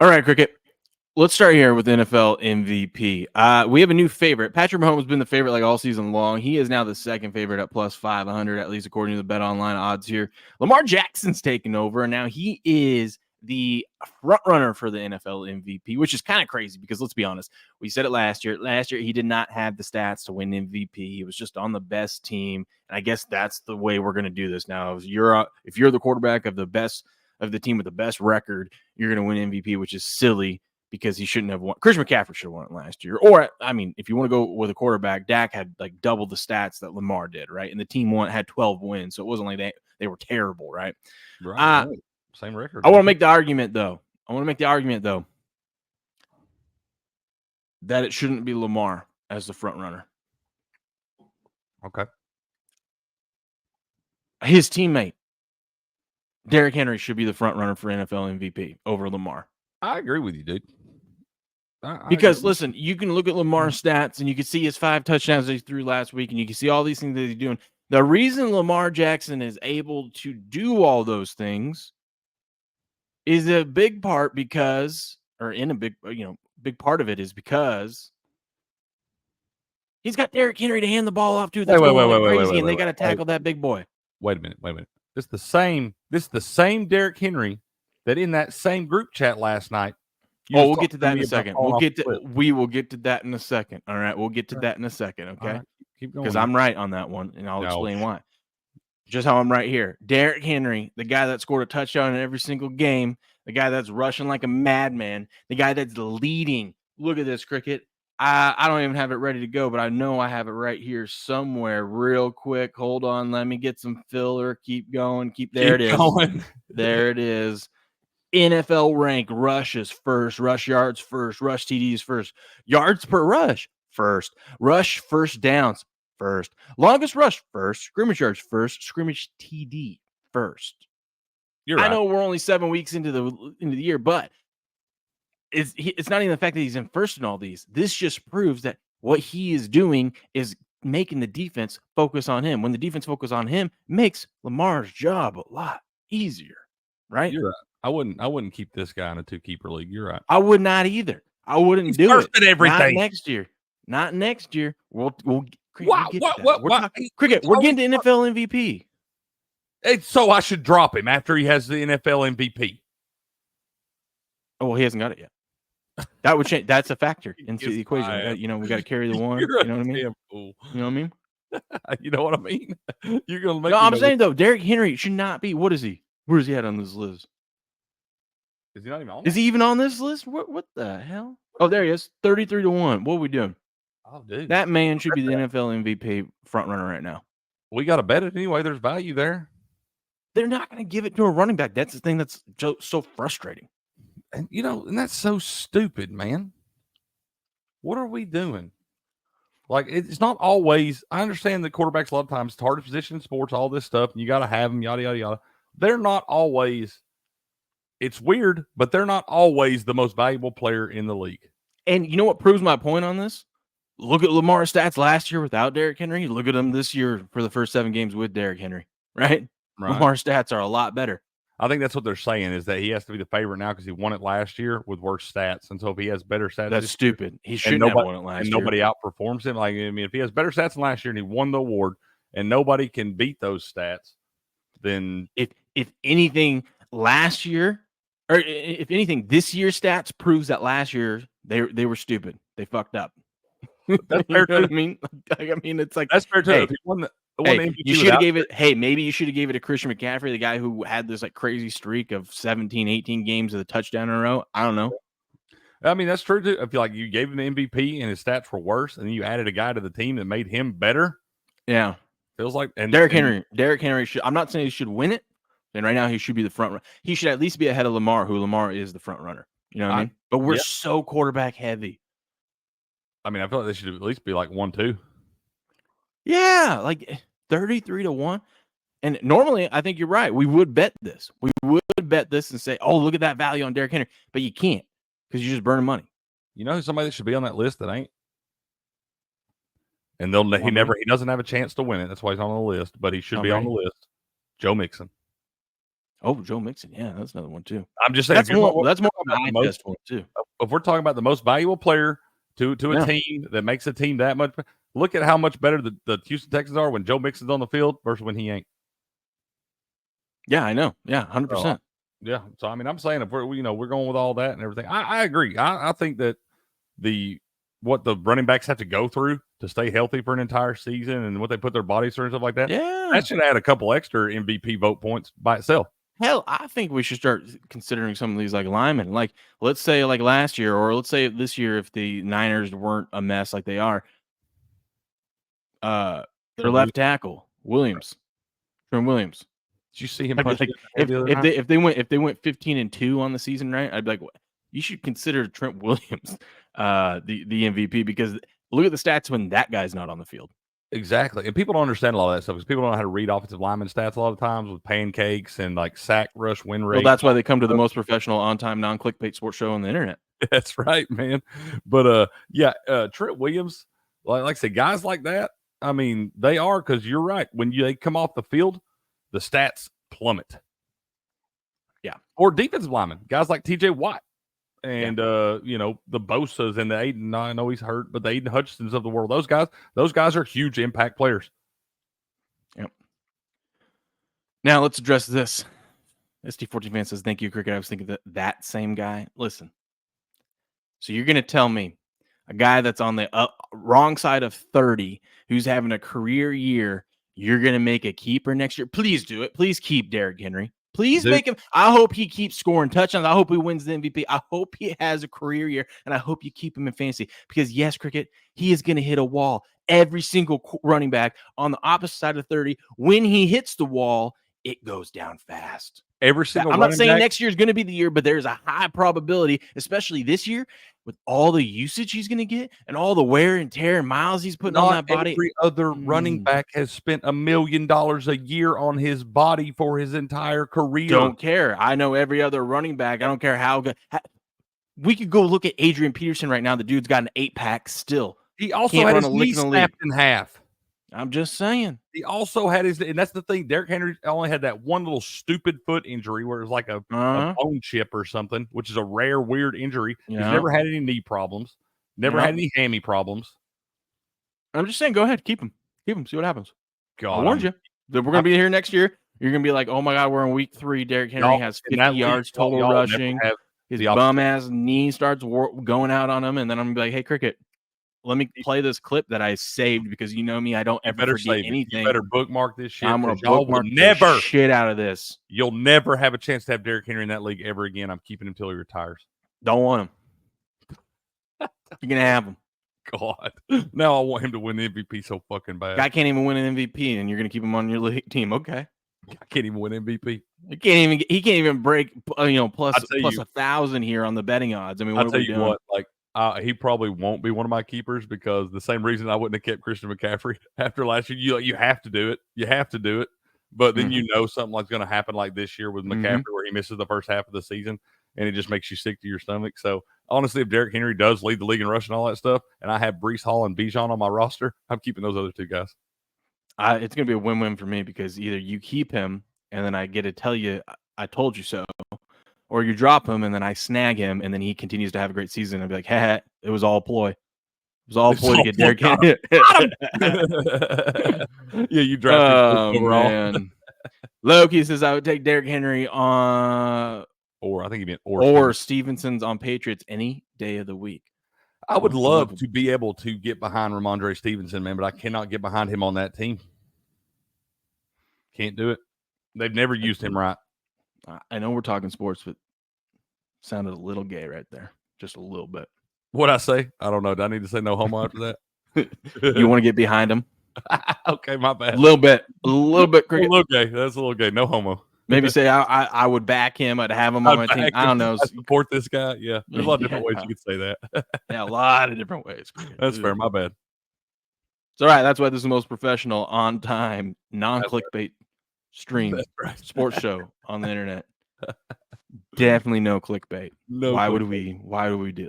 All right, Cricket. Let's start here with NFL MVP. We have a new favorite. Patrick Mahomes has been the favorite like all season long. He is now the second favorite at plus 500, at least according to the Bet Online odds here. Lamar Jackson's taken over, and now he is the front runner for the NFL MVP, which is kind of crazy because let's be honest, we said it last year. Last year, he did not have the stats to win MVP. He was just on the best team, and I guess that's the way we're going to do this now. If you're the quarterback of the team with the best record, you're going to win MVP, which is silly because he shouldn't have won. Christian McCaffrey should have won it last year. Or, I mean, if you want to go with a quarterback, Dak had like double the stats that Lamar did, right? And the team had 12 wins, so it wasn't like they were terrible, right? Right. Same record. I want to make the argument, though. That it shouldn't be Lamar as the front runner. Okay. His teammate, Derrick Henry, should be the front runner for NFL MVP over Lamar. I agree with you, dude. Because listen, you can look at Lamar's stats and you can see his 5 touchdowns that he threw last week, and you can see all these things that he's doing. The reason Lamar Jackson is able to do all those things is a big part big part of it is because he's got Derrick Henry to hand the ball off to. That's crazy, and they got to tackle that big boy. Wait a minute. This is the same Derrick Henry that in that same group chat last night. We'll get to that in a second. We will get to that in a second. All right, we'll get to that in a second, okay? Right, keep going. Because I'm right on that one, and I'll explain why. Just how I'm right here. Derrick Henry, the guy that scored a touchdown in every single game, the guy that's rushing like a madman, the guy that's leading. Look at this, Cricket. I don't even have it ready to go, but I know I have it right here somewhere real quick. Hold on. Let me get some filler. Keep going. There it is. There it is. NFL rank rushes first, rush yards first, rush TDs first, yards per rush first, rush first downs first, longest rush first, scrimmage yards first, scrimmage TD first. You're right. I know we're only 7 weeks into the year, but it's not even the fact that he's in first in all these. This just proves that what he is doing is making the defense focus on him. When the defense focus on him, makes Lamar's job a lot easier, right? You're right. I wouldn't keep this guy in a 2-keeper league. You're right. I would not either. I wouldn't do first it. At everything. Not next year. We'll Cricket, we're getting to NFL MVP. So I should drop him after he has the NFL MVP. Oh, well, he hasn't got it yet. That would change. That's a factor into the equation. We got to carry the one. You know what I mean? Fool. You know what I mean? You know what I mean? You're gonna make. No, I'm saying though, Derrick Henry should not be. What is he? Where is he at on this list? Is he not even on? Is he even on this list? What the hell? Oh, there he is. 33-1. What are we doing? Oh, dude, that man should be the NFL MVP front runner right now. We got to bet it anyway. There's value there. They're not going to give it to a running back. That's the thing that's so frustrating. And that's so stupid, man. What are we doing? Like, it's not always. I understand that quarterbacks a lot of times, it's the hardest position in sports, all this stuff, and you got to have them, yada, yada, yada. They're not always. It's weird, but they're not always the most valuable player in the league. And you know what proves my point on this? Look at Lamar's stats last year without Derrick Henry. Look at him this year for the first 7 games with Derrick Henry, right? Lamar's stats are a lot better. I think that's what they're saying is that he has to be the favorite now because he won it last year with worse stats. And so if he has better stats, that's stupid. He shouldn't have won it last year. And nobody outperforms him. Like, I mean, if he has better stats than last year and he won the award and nobody can beat those stats, then if anything last year, or if anything, this year's stats proves that last year they were stupid. They fucked up. That's fair too. I mean, it's like that's fair too. Hey, if he won the you should have gave it. Hey, maybe you should have gave it to Christian McCaffrey, the guy who had this like crazy streak of 17, 18 games of the touchdown in a row. I don't know. I mean, that's true too. I feel like you gave him the MVP and his stats were worse, and then you added a guy to the team that made him better. Yeah, feels like. And Derrick Henry should. I'm not saying he should win it, and right now he should be the front runner. He should at least be ahead of Lamar, who Lamar is the front runner. You know what I mean? But we're so quarterback heavy. I mean, I feel like they should at least be like 1-2. Yeah, like 33-1. And normally, I think you're right. We would bet this. We would bet this and say, "Oh, look at that value on Derrick Henry," but you can't because you're just burning money. You know, somebody that should be on that list that ain't, and he doesn't have a chance to win it. That's why he's on the list, but he should be on the list. Joe Mixon. Oh, Joe Mixon. Yeah, that's another one too. I'm just saying, That's more. That's more about of the a most, test one too. if we're talking about the most valuable player to a Yeah. team that makes a team that much, look at how much better the Houston Texans are when Joe Mixon's on the field versus when he ain't. Yeah, I know. Yeah, 100%. Yeah. So I mean, I'm saying if we're we're going with all that and everything, I agree. I think that what the running backs have to go through to stay healthy for an entire season and what they put their bodies through and stuff like that, Yeah. that should add a couple extra MVP vote points by itself. Hell, I think we should start considering some of these like linemen. Like, let's say like last year, or let's say this year, if the Niners weren't a mess like they are, their left tackle Williams, Trent Williams. Did you see him I'd be punch like, you in the head the other night? if they went 15-2 on the season, right? I'd be like, you should consider Trent Williams the MVP, because look at the stats when that guy's not on the field. Exactly. And people don't understand a lot of that stuff because people don't know how to read offensive lineman stats a lot of times with pancakes and like sack rush win rate. Well, that's why they come to the most professional, on-time, non-clickbait sports show on the internet. That's right, man. But Trent Williams, like I said, guys like that, I mean, they are, because you're right. When they come off the field, the stats plummet. Yeah. Or defensive linemen, guys like TJ Watt. And the Bosa's and the Aiden, I know he's hurt, but the Aiden Hutchinsons of the world, those guys are huge impact players. Yep. Now let's address this. ST14 fan says, "Thank you, Cricket." I was thinking that same guy. Listen. So you're gonna tell me a guy that's on the wrong side of 30, who's having a career year, you're gonna make a keeper next year? Please do it. Please keep Derrick Henry. Please make him. I hope he keeps scoring touchdowns. I hope he wins the MVP. I hope he has a career year, and I hope you keep him in fantasy, because yes, Cricket, he is going to hit a wall. Every single running back on the opposite side of 30, when he hits the wall, it goes down fast. Every single. I'm not saying next year is going to be the year, but there's a high probability, especially this year, with all the usage he's going to get and all the wear and tear and miles he's putting on that body. Every other running back has spent $1 million a year on his body for his entire career. Don't care. I know every other running back. I don't care how good. We could go look at Adrian Peterson right now. The dude's got an 8-pack still. He also had his knee snapped in half. I'm just saying. He also had and that's the thing. Derrick Henry only had that one little stupid foot injury where it was like a bone chip or something, which is a rare, weird injury. Yeah. He's never had any knee problems, never had any hammy problems. I'm just saying, go ahead, keep him. See what happens. God, I warned you that we're gonna be here next year. You're gonna be like, oh my God, we're in week 3. Derrick Henry has 50 yards total rushing. His bum ass knee starts going out on him, and then I'm gonna be like, hey, Cricket, let me play this clip that I saved, because you know me, I don't ever forget anything. You better bookmark this shit. I'm gonna bookmark the shit out of this. You'll never have a chance to have Derrick Henry in that league ever again. I'm keeping him until he retires. Don't want him. You're gonna have him. God, now I want him to win the MVP so fucking bad. Guy can't even win an MVP, and you're gonna keep him on your league team. Okay. I can't even win MVP. He can't even break plus 1,000 here on the betting odds. I mean, what I'll tell you what, like he probably won't be one of my keepers, because the same reason I wouldn't have kept Christian McCaffrey after last year. You have to do it. You have to do it. But then something like going to happen like this year with McCaffrey, where he misses the first half of the season, and it just makes you sick to your stomach. So honestly, if Derrick Henry does lead the league in rushing and all that stuff, and I have Breece Hall and Bijan on my roster, I'm keeping those other two guys. It's going to be a win-win for me, because either you keep him and then I get to tell you I told you so, or you drop him and then I snag him and then he continues to have a great season. I'd be like, hey, it was all ploy. It was all ploy to get Derrick Henry. Yeah, you drafted overall. Man. Loki says I would take Derrick Henry on, or I think he meant or Stevenson's on Patriots any day of the week. I would love to be able to get behind Ramondre Stevenson, man, but I cannot get behind him on that team. Can't do it. They've never used him right. I know we're talking sports, but sounded a little gay right there. Just a little bit. What'd I say? I don't know. Do I need to say no homo after that? You want to get behind him? Okay, my bad. A little bit. Cricket. A little gay. That's a little gay. No homo. Maybe say I would back him. I'd have him on my team. I don't know. I support this guy. Yeah. There's a lot of different ways you could say that. Yeah, a lot of different ways. That's fair. My bad. It's all right. That's why this is the most professional, on time, non-clickbait stream sports show on the internet. Definitely no clickbait. No. Why would we do